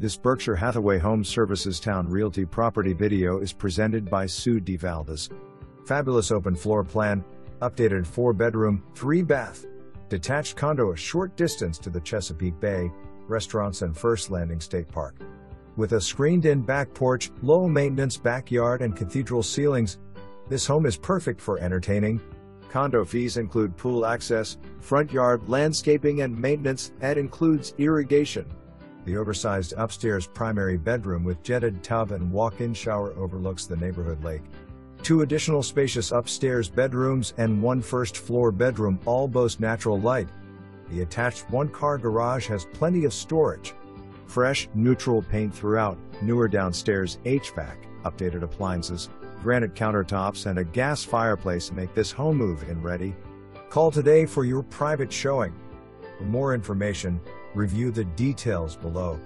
This Berkshire Hathaway Home Services Towne Realty property video is presented by Sue D. Valdez. Fabulous open floor plan, updated 4-bedroom, 3-bath, detached condo a short distance to the Chesapeake Bay, restaurants and First Landing State Park. With a screened-in back porch, low-maintenance backyard and cathedral ceilings, this home is perfect for entertaining. Condo fees include pool access, front yard landscaping and maintenance, and includes irrigation. The oversized upstairs primary bedroom with jetted tub and walk-in shower overlooks the neighborhood lake. 2 additional spacious upstairs bedrooms and 1 first-floor bedroom all boast natural light. The attached 1-car garage has plenty of storage. Fresh, neutral paint throughout, newer downstairs HVAC, updated appliances, granite countertops and a gas fireplace make this home move-in ready. Call today for your private showing. For more information, review the details below.